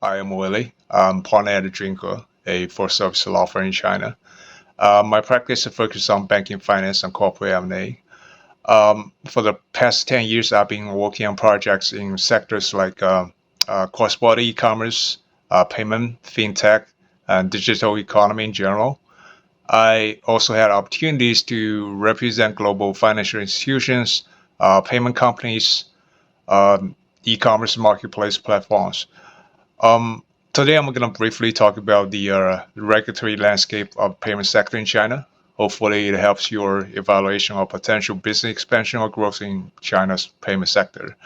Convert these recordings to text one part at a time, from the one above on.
I am Willie. I'm partner at Drinker, a full-service law firm in China. My practice is focused on banking, finance, and corporate M&A. For the past 10 years, I've been working on projects in sectors like cross-border e-commerce, payment, fintech, and digital economy in general. I also had opportunities to represent global financial institutions, payment companies, e-commerce marketplace platforms. Um, Today, I'm going to briefly talk about the regulatory landscape of payment sector in China. Hopefully, it helps your evaluation of potential business expansion or growth in China's payment sector.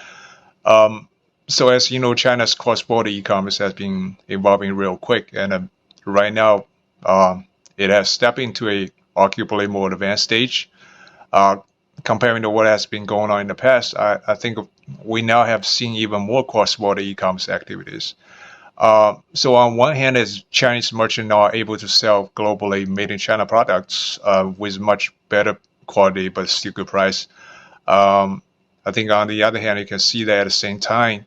Um, so, as you know, China's cross-border e-commerce has been evolving real quick, and right now, it has stepped into a arguably more advanced stage. Uh, Comparing to what has been going on in the past, I think we now have seen even more cross-border e-commerce activities. So on one hand, is Chinese merchants are able to sell globally made in China products with much better quality but still good price. Um, I think on the other hand, you can see that at the same time,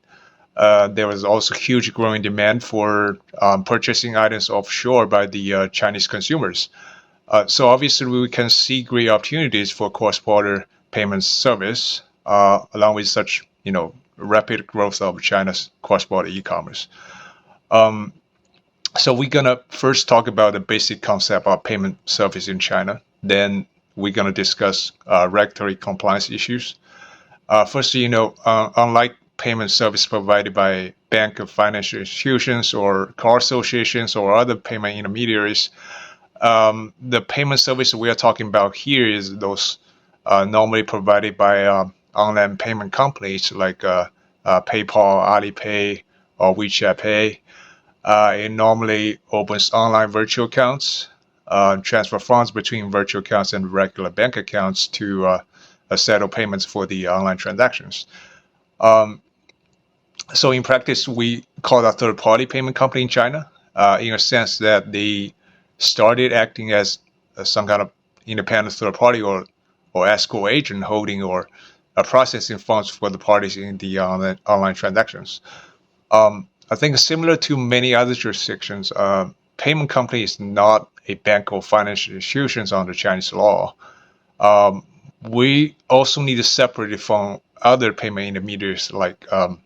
there was also huge growing demand for purchasing items offshore by the Chinese consumers. So obviously, we can see great opportunities for cross-border payment service along with such rapid growth of China's cross-border e-commerce. Um, so we're gonna first talk about the basic concept of payment service in China. Then we're gonna discuss regulatory compliance issues. First, unlike payment service provided by bank and financial institutions or car associations or other payment intermediaries, the payment service we are talking about here is those normally provided by online payment companies like PayPal, Alipay, or WeChat Pay. It normally opens online virtual accounts, transfer funds between virtual accounts and regular bank accounts to settle payments for the online transactions. Um, so in practice, we call that third-party payment company in China, in a sense that they started acting as some kind of independent third party or escrow agent holding or processing funds for the parties in the online transactions. I think similar to many other jurisdictions, payment company is not a bank or financial institutions under Chinese law. We also need to separate it from other payment intermediaries like a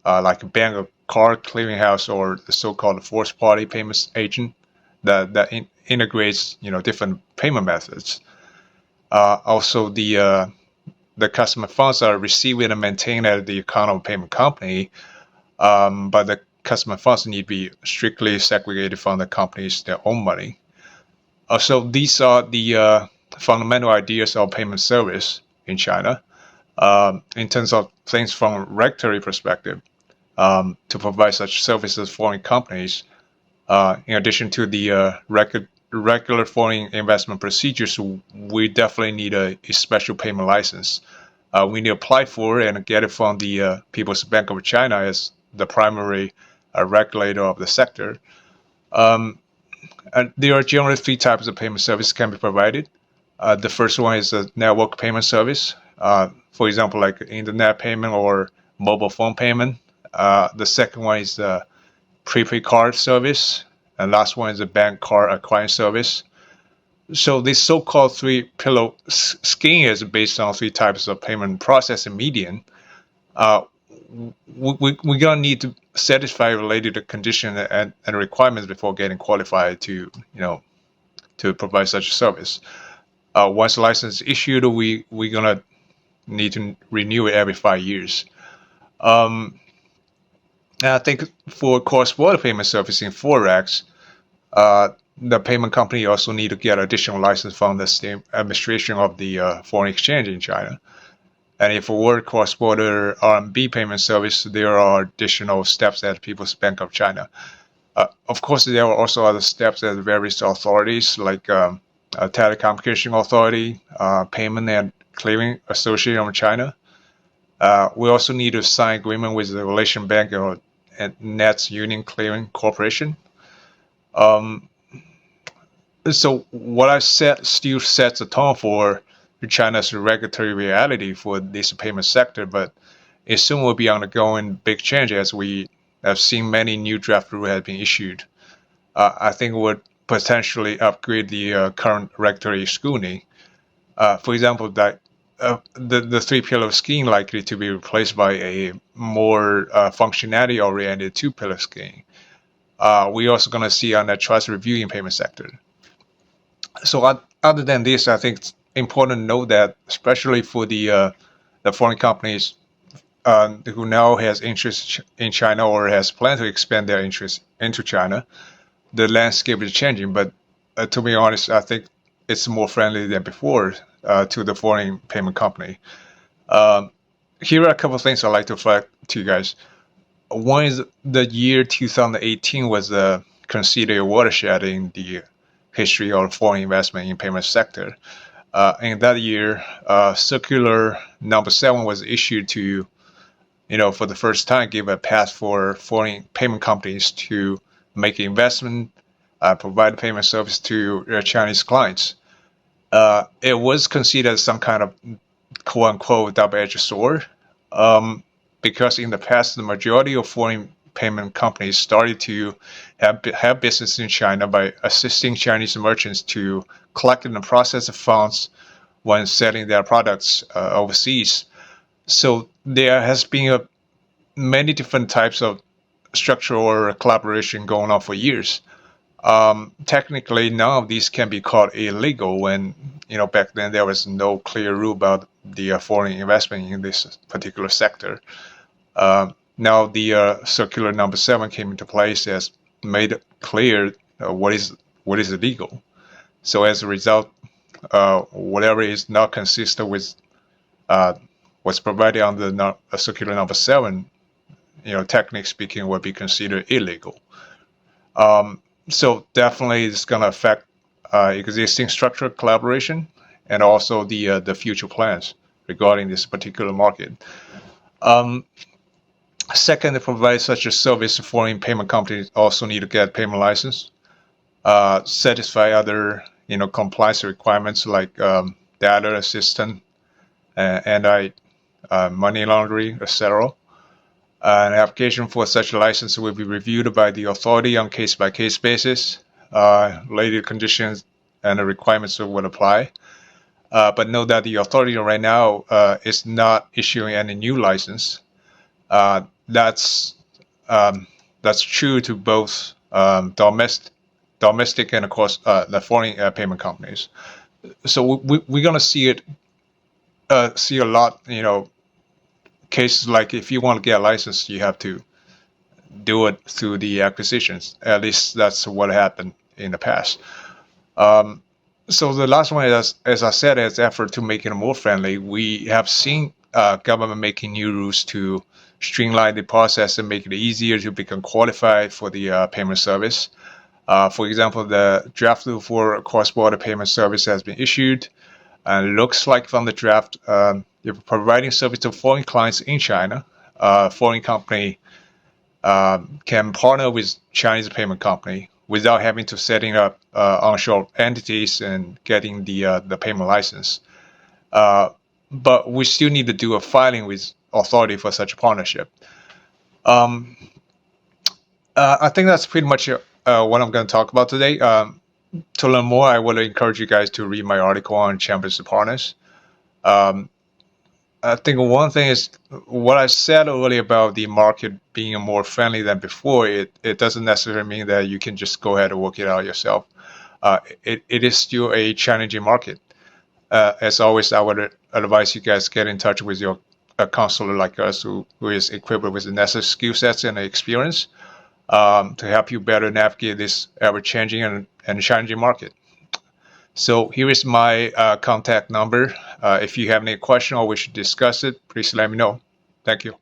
bank or card clearinghouse or the so-called forced-party payments agent that integrates different payment methods. Also, the customer funds are received and maintained at the account of a payment company, but the customer funds need to be strictly segregated from the company's their own money. So these are the fundamental ideas of payment service in China. In terms of things from a regulatory perspective, to provide such services to foreign companies, in addition to the regular foreign investment procedures, we definitely need a special payment license. We need to apply for it and get it from the People's Bank of China as the primary regulator of the sector. Um, and there are generally three types of payment service can be provided. The first one is a network payment service, for example, like internet payment or mobile phone payment. The second one is the prepaid card service, and last one is the bank card acquiring service. So this so-called three-pillar scheme is based on three types of payment processing medium. Uh, we're gonna need to satisfy related condition and requirements before getting qualified to provide such a service. Once the license is issued, we're gonna need to renew it every 5 years. Um, and I think for cross-border payment service in Forex, uh, the payment company also need to get additional license from the state administration of the foreign exchange in China. And if we were cross-border RMB payment service, there are additional steps at People's Bank of China. Of course, there are also other steps at various authorities like Telecommunication Authority, Payment and Clearing Association of China. We also need to sign agreement with the Relation Bank and Nets Union Clearing Corporation. Um, so what I said still sets the tone for China's regulatory reality for this payment sector, but it soon will be undergoing big change as we I've seen many new draft rules have been issued. I think would potentially upgrade the current regulatory scrutiny. For example, that the three-pillar scheme likely to be replaced by a more functionality-oriented two-pillar scheme. We're also going to see on the trust review in payment sector. So other than this, I think it's important to note that, especially for the foreign companies who now has interest in China or has planned to expand their interest into China, the landscape is changing. But to be honest, I think it's more friendly than before to the foreign payment company. Here are a couple of things I'd like to flag to you guys. One is the year 2018 was considered a watershed in the history of foreign investment in payment sector. In that year, circular number 7 was issued to, for the first time, give a path for foreign payment companies to make investment, provide payment service to their Chinese clients. It was considered some kind of quote-unquote double-edged sword, because in the past, the majority of foreign payment companies started to have business in China by assisting Chinese merchants to collect and process the funds when selling their products overseas. So there has been many different types of structure or collaboration going on for years. Technically, none of these can be called illegal when, back then there was no clear rule about the foreign investment in this particular sector. Now the circular number 7 came into place, has made it clear what is illegal. So as a result, whatever is not consistent with what's provided under circular number 7, technically speaking, would be considered illegal. So definitely it's going to affect existing structural collaboration and also the future plans regarding this particular market. Second, to provide such a service, foreign payment companies also need to get payment license, satisfy other compliance requirements like data assistance, money laundering, etc. An application for such a license will be reviewed by the authority on case-by-case basis. Related conditions and the requirements would apply. But note that the authority right now is not issuing any new license. That's true to both domestic and of course the foreign payment companies. So we're gonna see a lot, cases like if you want to get a license, you have to do it through the acquisitions. At least that's what happened in the past. So the last one is, as I said, as effort to make it more friendly. We have seen government making new rules to streamline the process and make it easier to become qualified for the payment service. For example, the draft rule for cross-border payment service has been issued, and looks like from the draft, if providing service to foreign clients in China, foreign company can partner with Chinese payment company without having to setting up onshore entities and getting the payment license. But we still need to do a filing with authority for such a partnership. I think that's pretty much what I'm going to talk about today. To learn more, I would encourage you guys to read my article on Chambers of Partners. I think one thing is what I said earlier about the market being more friendly than before. It doesn't necessarily mean that you can just go ahead and work it out yourself. It is still a challenging market. As always, I would advise you guys get in touch with a counselor like us who is equipped with the necessary skill sets and experience to help you better navigate this ever-changing and challenging market. So here is my contact number. If you have any question or wish to discuss it, please let me know. Thank you.